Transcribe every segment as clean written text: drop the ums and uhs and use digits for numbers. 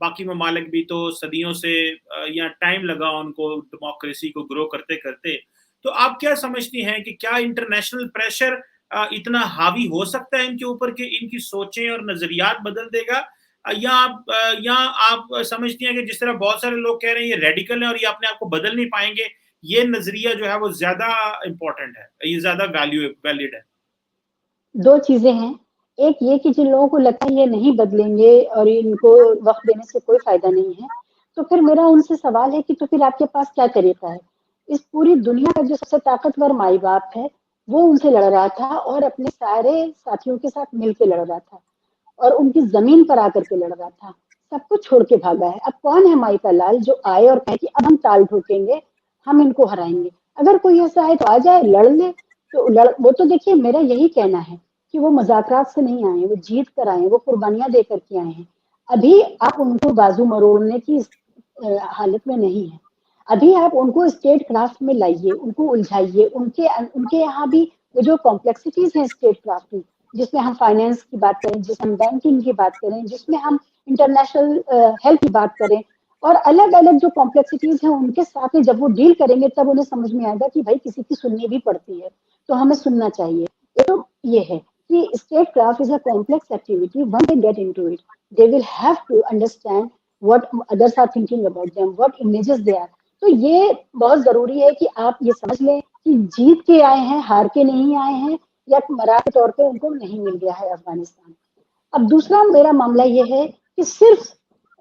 باقی ممالک بھی تو صدیوں سے یا ٹائم لگا ان کو ڈیموکریسی کو گرو کرتے کرتے. تو آپ کیا سمجھتی ہیں کہ کیا انٹرنیشنل پریشر اتنا حاوی ہو سکتا ہے ان کے اوپر کہ ان کی سوچیں اور نظریات بدل دے گا؟ یا آپ سمجھتی ہیں کہ جس طرح بہت سارے لوگ کہہ رہے ہیں یہ ریڈیکل ہیں اور یہ اپنے آپ کو بدل نہیں پائیں گے، یہ نظریہ جو ہے وہ زیادہ امپورٹنٹ ہے، یہ زیادہ ویلڈ ہے؟ دو چیزیں ہیں. ایک یہ کہ جن لوگوں کو لگتا ہے یہ نہیں بدلیں گے اور ان کو وقت دینے سے کوئی فائدہ نہیں ہے، تو پھر میرا ان سے سوال ہے کہ تو پھر آپ کے پاس کیا طریقہ ہے؟ اس پوری دنیا کا جو سب سے طاقتور مائی باپ ہے وہ ان سے لڑ رہا تھا اور اپنے سارے ساتھیوں کے ساتھ مل کے لڑ رہا تھا اور ان کی زمین پر آ کر کے لڑ رہا تھا. سب کچھ چھوڑ کے بھاگا ہے. اب کون ہے مائی کا لال جو آئے اور کہے کہ اب ہم تال ٹھوکیں گے، ہم ان کو ہرائیں گے؟ اگر کوئی ایسا ہے تو آ جائے، لڑ لے. تو وہ تو دیکھیے میرا یہی کہنا ہے کہ وہ مذاکرات سے نہیں آئے، وہ جیت کر آئے، وہ قربانیاں دے کر کے آئے ہیں. ابھی آپ ان کو بازو مروڑنے کی حالت میں نہیں ہے. ابھی آپ ان کو اسٹیٹ کرافٹ میں لائیے، ان کو الجھائیے. ان کے یہاں بھی وہ جو کمپلیکسٹیز ہیں اسٹیٹ کرافٹ میں، جس میں ہم فائنینس کی بات کریں، جس میں ہم بینکنگ کی بات کریں، جس میں ہم انٹرنیشنل ہیلتھ کی بات کریں، اور الگ الگ جو کمپلیکسٹیز ہیں ان کے ساتھ جب وہ ڈیل کریں گے تب انہیں سمجھ میں آئے گا کہ بھائی کسی کی سننی بھی پڑتی ہے تو ہمیں سننا چاہیے. تو یہ ہے کہ statecraft is a complex activity. When they get into it they will have to understand what others are thinking about them, what images they are. تو یہ بہت ضروری ہے کہ آپ یہ سمجھ لیں کہ جیت کے آئے ہیں، ہار کے نہیں آئے ہیں، یا مرا کے طور پہ ان کو نہیں مل گیا ہے افغانستان. اب دوسرا میرا معاملہ یہ ہے کہ صرف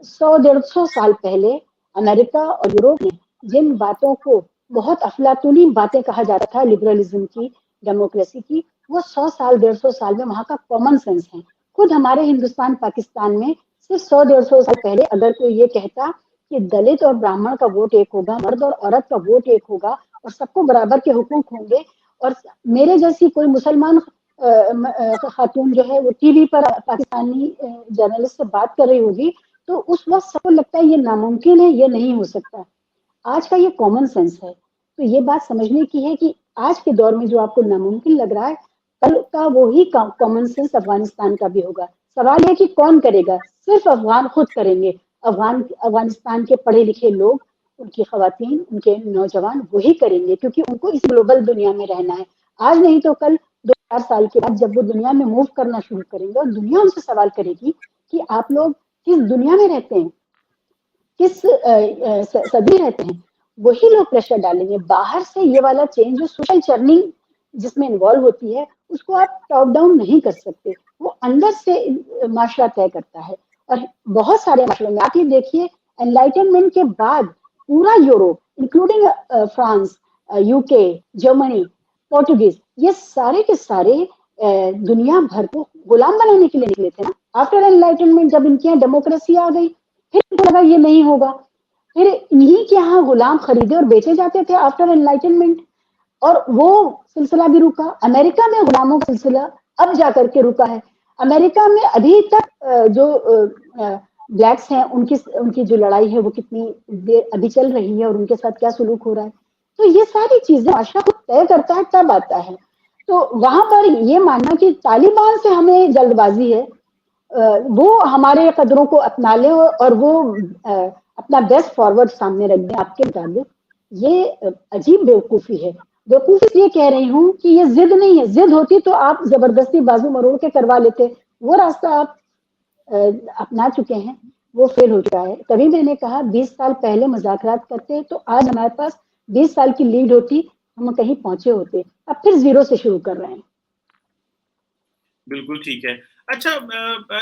100-150 سال پہلے امریکہ اور یوروپ نے جن باتوں کو بہت افلاطونی باتیں کہا جاتا تھا لبرلزم کی، ڈیموکریسی کی، وہ 100 سال 150 سال میں وہاں کا کامن سینس ہے. خود ہمارے ہندوستان پاکستان میں صرف 100-150 سال پہلے اگر کوئی یہ کہتا کہ دلت اور براہمن کا ووٹ ایک ہوگا، مرد اور عورت کا ووٹ ایک ہوگا اور سب کو برابر کے حقوق ہوں گے، اور میرے جیسی کوئی مسلمان خاتون جو ہے وہ ٹی وی پر پاکستانی جرنلسٹ سے بات کر رہی ہوگی تو اس وقت سب کو لگتا ہے یہ ناممکن ہے، یہ نہیں ہو سکتا. آج کا یہ کامن سینس ہے. تو یہ بات سمجھنے کی ہے کہ آج کے دور میں جو آپ کو ناممکن لگ رہا ہے کل کا وہی کامن سینس افغانستان کا بھی ہوگا. سوال ہے کہ کون کرے گا؟ صرف افغان خود کریں گے. افغانستان کے پڑھے لکھے لوگ، ان کی خواتین، ان کے نوجوان وہی کریں گے کیونکہ ان کو اس گلوبل دنیا میں رہنا ہے. آج نہیں تو کل 2-4 سال کے بعد جب وہ دنیا میں موو کرنا شروع کریں گے اور دنیا ان سے سوال کرے گی کہ آپ لوگ کس دنیا میں رہتے ہیں، کس صدی رہتے ہیں، وہی لوگ پریشر ڈالیں گے. باہر سے یہ والا چینج جو سوشل چرننگ جس میں انوالو ہوتی ہے اس کو آپ ٹاپ ڈاؤن نہیں کر سکتے، وہ اندر سے معاشرہ طے کرتا ہے. اور بہت سارے معاشروں میں آپ یہ دیکھیے انلائٹنمنٹ کے بعد پورا یوروپ انکلوڈنگ فرانس، یو کے، جرمنی، پورٹوگیز، یہ سارے کے سارے دنیا بھر کو غلام بنانے کے لیے نکلے تھے نا. آفٹر انلائٹنمنٹ جب ان کے یہاں ڈیموکریسی آ گئی پھر ان کو لگا یہ نہیں ہوگا، پھر انہی کے یہاں غلام خریدے اور بیچے جاتے تھے آفٹر انلائٹنمنٹ، اور وہ سلسلہ بھی رکا. امریکہ میں غلاموں کا سلسلہ اب جا کر کے رکا ہے. امریکہ میں ابھی تک جو بلیکس ہیں ان کی جو لڑائی ہے وہ کتنی دیر ابھی چل رہی ہے اور ان کے ساتھ کیا سلوک ہو رہا ہے. تو یہ ساری چیزیں معاشرہ کو طے کرتا ہے تب آتا ہے. تو وہاں پر یہ ماننا کہ طالبان سے ہمیں جلد بازی ہے، وہ ہمارے قدروں کو اپنا لیں اور وہ اپنا بیسٹ فارورڈ سامنے رکھ دیں آپ کے مطابق، یہ عجیب بیوقوفی ہے. بیوقوفی یہ کہہ رہی ہوں کہ یہ ضد نہیں ہے. ضد ہوتی تو آپ زبردستی بازو مروڑ کے کروا لیتے. وہ راستہ آپ اپنا چکے ہیں، وہ فیل ہو چکا ہے. تبھی میں نے کہا 20 سال پہلے مذاکرات کرتے تو آج ہمارے پاس 20 سال کی لیڈ ہوتی، ہم کہیں پہنچے ہوتے. اب پھر زیرو سے شروع کر رہے ہیں. بالکل ٹھیک ہے. اچھا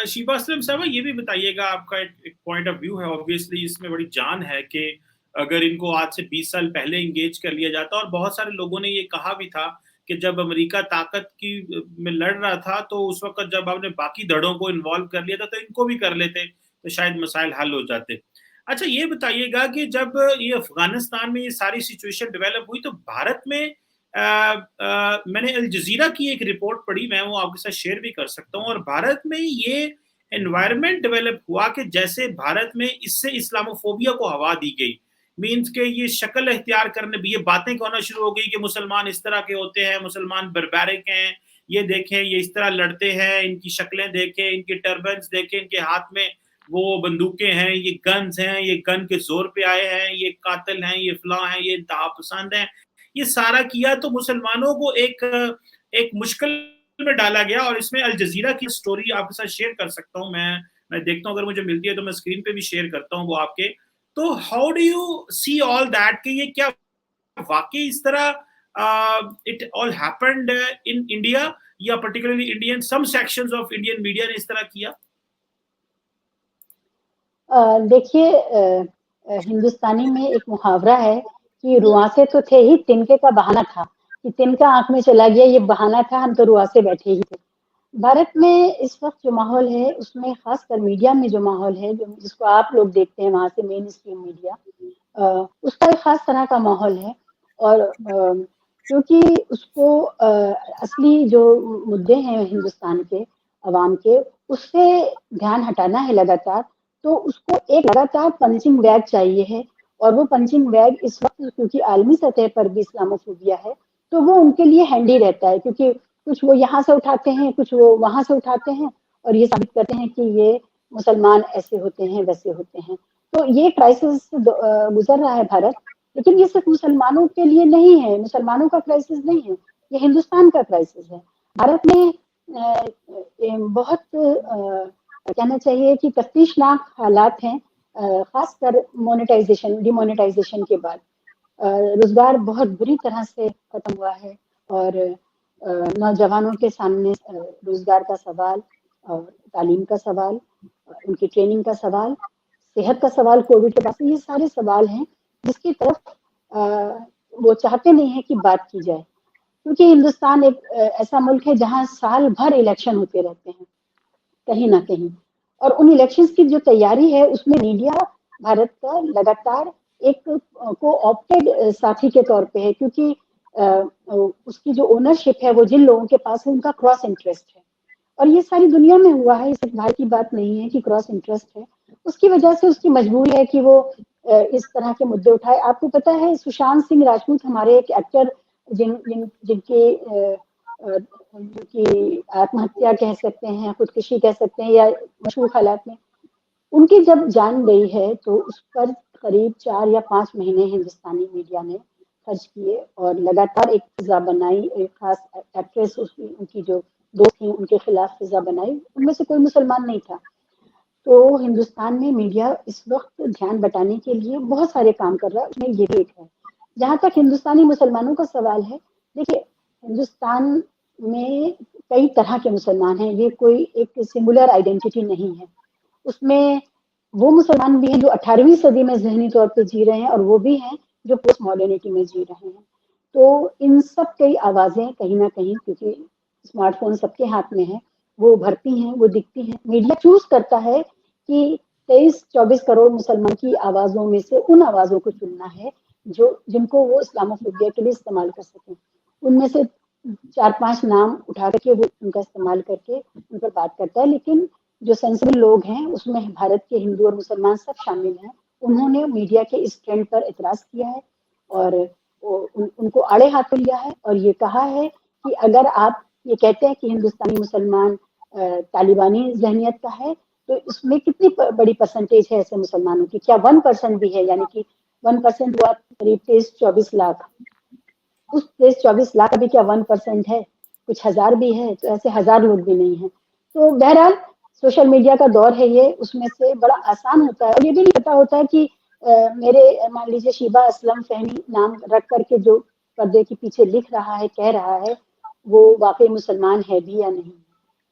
شیبہ اسلم صاحبہ یہ بھی بتائیے گا، آپ کا ایک پوائنٹ آف ویو ہے، اوبویسلی اس میں بڑی جان ہے کہ اگر ان کو آج سے 20 سال پہلے انگیج کر لیا جاتا، اور بہت سارے لوگوں نے یہ کہا بھی تھا کہ جب امریکہ طاقت کی میں لڑ رہا تھا تو اس وقت جب آپ نے باقی دھڑوں کو انوالو کر لیا تھا تو ان کو بھی کر لیتے تو شاید مسائل حل ہو جاتے. اچھا یہ بتائیے گا کہ جب یہ افغانستان میں یہ ساری سچویشن ڈیولپ ہوئی تو بھارت میں میں نے الجزیرہ کی ایک رپورٹ پڑھی، میں وہ آپ کے ساتھ شیئر بھی کر سکتا ہوں، اور بھارت میں یہ انوائرمنٹ ڈیولپ ہوا کہ جیسے بھارت میں اس سے اسلاموفوبیا کو ہوا دی گئی. مینز کہ یہ شکل اختیار کرنے بھی، یہ باتیں ہونا شروع ہو گئی کہ مسلمان اس طرح کے ہوتے ہیں، مسلمان بربیرک ہیں، یہ دیکھیں یہ اس طرح لڑتے ہیں، ان کی شکلیں دیکھیں، ان کی ٹربنس دیکھیں، ان کے ہاتھ میں وہ بندوقیں ہیں, یہ گنز ہیں, یہ گن کے زور پہ آئے ہیں, یہ قاتل ہیں, یہ فلاں ہیں, یہ انتہا پسند ہیں, یہ سارا کیا تو مسلمانوں کو ایک مشکل میں ڈالا گیا. اور اس میں الجزیرہ کی سٹوری آپ کے ساتھ شیئر کر سکتا ہوں, میں دیکھتا ہوں اگر مجھے ملتی ہے تو میں اسکرین پہ بھی شیئر کرتا ہوں وہ آپ کے. تو how do you see all that کہ یہ کیا واقعی اس طرح it all happened in India, یا particularly Indian some sections of Indian media نے اس طرح کیا؟ دیکھیے ہندوستانی میں ایک محاورہ ہے کہ رواسے تو تھے ہی, تنکے کا بہانہ تھا, کہ تنکا آنکھ میں چلا گیا یہ بہانہ تھا, ہم تو رواسے بیٹھے ہی تھے. بھارت میں اس وقت جو ماحول ہے اس میں خاص کر میڈیا میں جو ماحول ہے, جس کو آپ لوگ دیکھتے ہیں وہاں سے مین اسٹریم میڈیا, اس کا ایک خاص طرح کا ماحول ہے. اور کیونکہ اس کو اصلی جو مدعے ہیں ہندوستان کے عوام کے, اس سے دھیان ہٹانا ہے لگاتار, تو اس کو ایک لگاتار پنچنگ بیگ چاہیے ہے. اور وہ پنچنگ بیگ اس وقت کیونکہ عالمی سطح پر بھی اسلاموفوبیا ہے تو وہ ان کے لیے ہینڈی رہتا ہے, کیونکہ کچھ وہ یہاں سے اٹھاتے ہیں, کچھ وہ وہاں سے اٹھاتے ہیں, اور یہ ثابت کرتے ہیں کہ یہ مسلمان ایسے ہوتے ہیں ویسے ہوتے ہیں. تو یہ کرائسس گزر رہا ہے بھارت, لیکن یہ صرف مسلمانوں کے لیے نہیں ہے, مسلمانوں کا کرائسس نہیں ہے, یہ ہندوستان کا کرائسس ہے. بھارت میں بہت کہنا چاہیے کہ تفتیشناک حالات ہیں, خاص کر مونیٹائزیشن ڈی مونیٹائزیشن کے بعد. روزگار بہت بری طرح سے ختم ہوا ہے, اور نوجوانوں کے سامنے روزگار کا سوال, اور تعلیم کا سوال, ان کی ٹریننگ کا سوال, صحت کا سوال, کووڈ کے بعد یہ سارے سوال ہیں جس کی طرف وہ چاہتے نہیں ہیں کہ بات کی جائے. کیونکہ ہندوستان ایک ایسا ملک ہے جہاں سال بھر الیکشن ہوتے رہتے ہیں کہیں نہ کہیں, اور ان الیکشنز کی جو تیاری ہے اس میں میڈیا بھارت کا لگاتار ایک کو آپٹیڈ ساتھی کے طور پہ ہے, کیونکہ اس کی جو اونرشپ ہے وہ جن لوگوں کے پاس ہے ان کا کراس انٹرسٹ ہے. اور یہ ساری دنیا میں ہوا ہے, اس بھارت کی بات نہیں ہے کہ کراس انٹرسٹ ہے, اس کی وجہ سے اس کی مجبوری ہے کہ وہ اس طرح کے مدعے اٹھائے. آپ کو پتا ہے سشانت سنگھ راجپوت ہمارے ایک ایکٹر جن کی آتم ہتیا کہہ سکتے ہیں, خودکشی کہہ سکتے ہیں, یا مشکوک حالات میں ان کی جب جان گئی ہے تو اس پر قریب 4 یا 5 مہینے ہندوستانی میڈیا نے خرچ کیے, اور لگاتار ایک فضا بنائی, ایک خاص ایکٹریس ان کی جو دوست تھیں ان کے خلاف فضا بنائی, ان میں سے کوئی مسلمان نہیں تھا. تو ہندوستان میں میڈیا اس وقت دھیان بٹانے کے لیے بہت سارے کام کر رہا ہے, اس میں یہ بھی ایک ہے. جہاں تک ہندوستانی مسلمانوں کا سوال ہے, دیکھیے ہندوستان میں کئی طرح کے مسلمان ہیں, یہ کوئی ایک سنگولر آئیڈینٹی نہیں ہے. اس میں وہ مسلمان بھی ہیں جو 18ویں صدی میں ذہنی طور پہ جی رہے ہیں, اور وہ بھی ہیں جو پوسٹ ماڈرنٹی میں جی رہے ہیں. تو ان سب کئی آوازیں کہیں نہ کہیں, کیونکہ اسمارٹ فون سب کے ہاتھ میں ہے, وہ ابھرتی ہیں, وہ دکھتی ہیں. میڈیا چوز کرتا ہے کہ 23-24 کروڑ مسلمان کی آوازوں میں سے ان آوازوں کو چننا ہے جن کو وہ اسلاموفوبیا کے لیے استعمال کر سکیں. ان میں سے 4-5 نام اٹھا کر کے وہ ان کا استعمال کر کے ان پر بات کرتا ہے. لیکن جو سینسبل لوگ ہیں اس میں بھارت کے ہندو اور مسلمان سب شامل ہیں, انہوں نے میڈیا کے اس ٹرینڈ پر اعتراض کیا ہے, اور ان کو آڑے ہاتھوں لیا ہے, اور یہ کہا ہے کہ اگر آپ یہ کہتے ہیں کہ ہندوستانی مسلمان طالبانی ذہنیت کا ہے, تو اس میں کتنی بڑی پرسنٹیج ہے ایسے مسلمانوں کی, کیا 1% بھی ہے؟ یعنی کہ 1% ہوا قریب 23-24 لاکھ. اس 23-24 لاکھ ابھی کیا 1% ہے؟ کچھ ہزار بھی ہے, تو ایسے ہزار لوگ بھی نہیں ہیں. تو بہرحال سوشل میڈیا کا دور ہے یہ, اس میں سے بڑا آسان ہوتا ہے, اور یہ بھی نہیں پتا ہوتا ہے کہ میرے مان لیجیے شیبہ اسلم فہمی نام رکھ کر کے جو پردے کے پیچھے لکھ رہا ہے, کہہ رہا ہے, وہ واقعی مسلمان ہے بھی یا نہیں.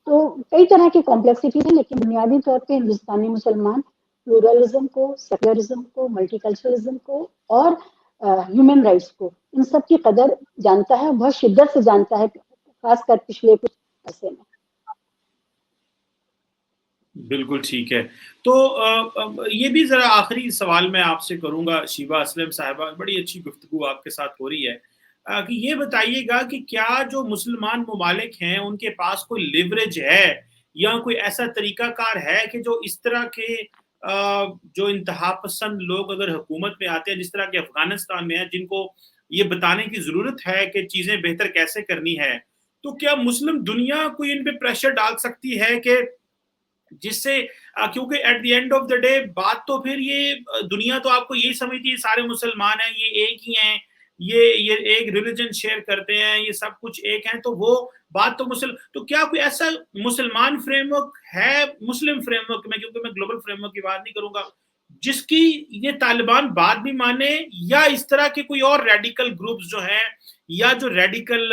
تو کئی طرح کی کمپلیکسٹیز ہیں, لیکن بنیادی طور پہ ہندوستانی مسلمان پلورلزم کو, سیکولرزم کو, ملٹی کلچرلزم کو, اور ہیومن رائٹس کو, ان سب کی قدر جانتا ہے, بہت شدت سے جانتا ہے, خاص کر پچھلے کچھ عرصے میں. بالکل ٹھیک ہے. تو یہ بھی ذرا آخری سوال میں آپ سے کروں گا شیبہ اسلم صاحبہ, بڑی اچھی گفتگو آپ کے ساتھ ہو رہی ہے, کہ یہ بتائیے گا کہ کیا جو مسلمان ممالک ہیں ان کے پاس کوئی لیوریج ہے, یا کوئی ایسا طریقہ کار ہے کہ جو اس طرح کے جو انتہا پسند لوگ اگر حکومت میں آتے ہیں, جس طرح کے افغانستان میں ہیں, جن کو یہ بتانے کی ضرورت ہے کہ چیزیں بہتر کیسے کرنی ہے, تو کیا مسلم دنیا کوئی ان پہ پریشر ڈال سکتی ہے کہ جس سے کیونکہ at the end of the day بات تو پھر یہ دنیا تو آپ کو یہی سمجھتی ہے سارے مسلمان ہیں، یہ ایک ہی ہیں، یہ ایک ریلیجن شیئر کرتے ہیں، یہ سب کچھ ایک ہیں، تو وہ بات تو تو کیا کوئی ایسا مسلمان فریم ورک ہے مسلم فریم ورک میں، کیونکہ میں گلوبل فریم ورک کی بات نہیں کروں گا، جس کی یہ طالبان بات بھی مانے، یا اس طرح کے کوئی اور ریڈیکل گروپس جو ہیں، یا جو ریڈیکل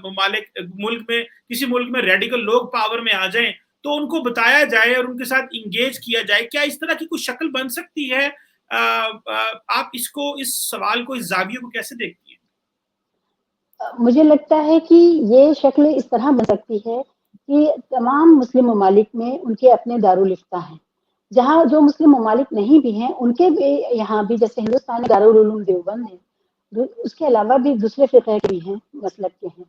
ممالک ملک میں کسی ملک میں ریڈیکل لوگ پاور میں آ جائیں تو ان کو بتایا جائے اور ان کے ساتھ انگیج کیا جائے، کیا اس طرح کی کوئی شکل بن سکتی ہے؟ آپ اس سوال کو، اس زاویے کو کیسے دیکھتی ہیں؟ مجھے لگتا ہے کہ یہ شکل اس طرح بن سکتی ہے کہ تمام مسلم ممالک میں ان کے اپنے دارالفتہ ہیں، جہاں جو مسلم ممالک نہیں بھی ہیں ان کے بھی یہاں بھی، جیسے ہندوستان میں دارالعلوم دیوبند ہے، اس کے علاوہ بھی دوسرے فرقے بھی ہیں، مسلک کے ہیں،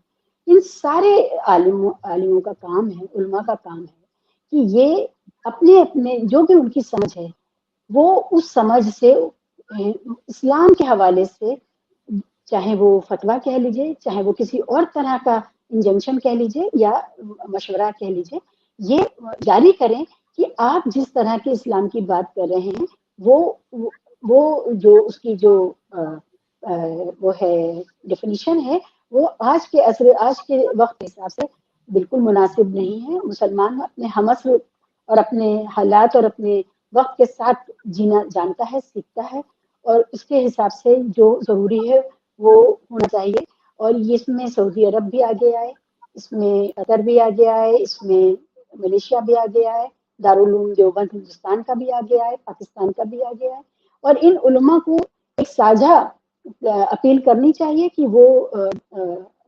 ان سارے عالموں کا کام ہے، علماء کا کام ہے کہ یہ اپنے اپنے جو بھی ان کی سمجھ ہے وہ اس سمجھ سے اسلام کے حوالے سے، چاہے وہ فتویٰ کہہ لیجئے، چاہے وہ کسی اور طرح کا انجنکشن کہہ لیجئے یا مشورہ کہہ لیجئے، یہ جاری کریں کہ آپ جس طرح کے اسلام کی بات کر رہے ہیں وہ جو اس کی جو وہ ہے ڈیفینیشن ہے، وہ آج کے وقت کے حساب سے بالکل مناسب نہیں ہے۔ مسلمان اپنے ہمعصر اور اپنے حالات اور اپنے وقت کے ساتھ جینا جانتا ہے، سیکھتا ہے، اور اس کے حساب سے جو ضروری ہے وہ ہونا چاہیے۔ اور اس میں سعودی عرب بھی آگے آئے، اس میں قطر بھی آگے آئے، اس میں ملیشیا بھی آگے آئے، دارالعلوم دیوبند ہندوستان کا بھی آگے آئے، پاکستان کا بھی آگے آئے، اور ان علماء کو ایک ساجھا اپیل کرنی چاہیے کہ وہ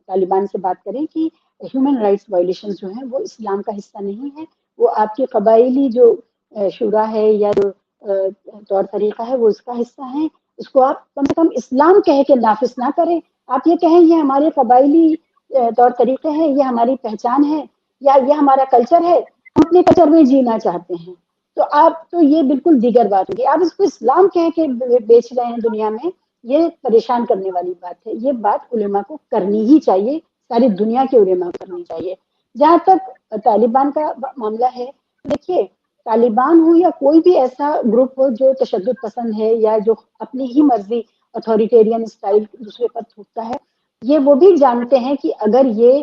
طالبان سے بات کریں کہ ہیومن رائٹس وائلیشن جو ہیں وہ اسلام کا حصہ نہیں ہے، وہ آپ کی قبائلی جو شورا ہے یا جو طور طریقہ ہے وہ اس کا حصہ ہے، اس کو آپ کم سے کم اسلام کہہ کے نافذ نہ کریں۔ آپ یہ کہیں یہ ہمارے قبائلی طور طریقے ہیں، یہ ہماری پہچان ہے، یا یہ ہمارا کلچر ہے، ہم اپنے کلچر میں جینا چاہتے ہیں، تو آپ تو یہ بالکل دیگر بات ہوگی۔ آپ اس کو اسلام کہہ کے بیچ رہے ہیں دنیا میں، یہ پریشان کرنے والی بات ہے۔ یہ بات علماء کو کرنی ہی چاہیے، ساری دنیا کے علماء کو کرنی چاہیے۔ جہاں تک طالبان کا معاملہ ہے، دیکھیے طالبان ہو یا کوئی بھی ایسا گروپ ہو جو تشدد پسند ہے یا جو اپنی ہی مرضی اتھارٹیرین اسٹائل دوسرے پر تھوپتا ہے، یہ وہ بھی جانتے ہیں کہ اگر یہ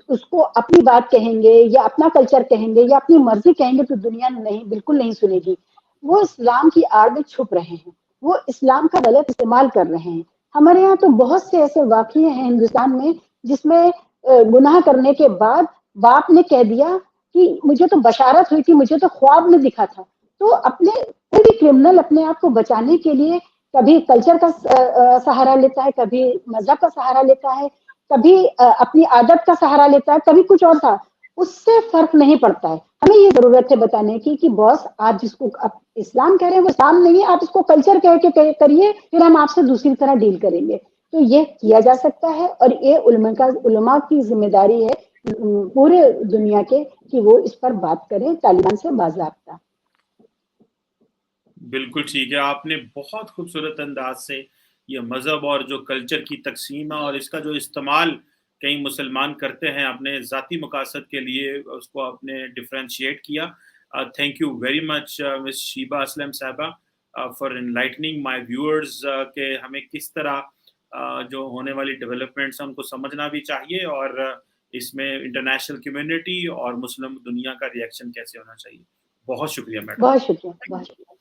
اس کو اپنی بات کہیں گے یا اپنا کلچر کہیں گے یا اپنی مرضی کہیں گے تو دنیا نہیں، بالکل نہیں سنے گی۔ وہ اسلام کی آڑ میں چھپ رہے ہیں، وہ اسلام کا غلط استعمال کر رہے ہیں۔ ہمارے یہاں تو بہت سے ایسے واقعے ہیں ہندوستان میں جس میں گناہ کرنے کے بعد باپ نے کہہ دیا کہ مجھے تو بشارت ہوئی تھی، مجھے تو خواب میں دکھا تھا۔ تو اپنے کوئی بھی کرمنل اپنے آپ کو بچانے کے لیے کبھی کلچر کا سہارا لیتا ہے، کبھی مذہب کا سہارا لیتا ہے، کبھی اپنی عادت کا سہارا لیتا ہے، کبھی کچھ اور تھا، اس سے فرق نہیں پڑتا ہے۔ ہمیں یہ ضرورت ہے بتانے کی کہ باس آپ جس کو اسلام کہہ رہے ہیں وہ اسلام نہیں ہے، آپ اس کو کلچر کہہ کے کریے، پھر ہم آپ سے دوسری طرح ڈیل کریں گے۔ تو یہ کیا جا سکتا ہے، اور یہ علماء کی ذمہ داری ہے پورے دنیا کے کہ وہ اس پر بات کریں طالبان سے باضابطہ۔ بالکل ٹھیک ہے، آپ نے بہت خوبصورت انداز سے یہ مذہب اور جو کلچر کی تقسیم ہے اور اس کا جو استعمال کئی مسلمان کرتے ہیں اپنے ذاتی مقاصد کے لیے، اس کو آپ نے ڈفرینشیٹ کیا۔ تھینک یو ویری مچ مس شیبہ اسلم صاحبہ فار انلائٹننگ مائی ویورز کہ ہمیں کس طرح جو ہونے والی ڈیولپمنٹس ہیں ان کو سمجھنا بھی چاہیے، اور اس میں انٹرنیشنل کمیونٹی اور مسلم دنیا کا ریئیکشن کیسے ہونا چاہیے۔ بہت شکریہ میڈم۔ بہت شکریہ، بہت شکریہ۔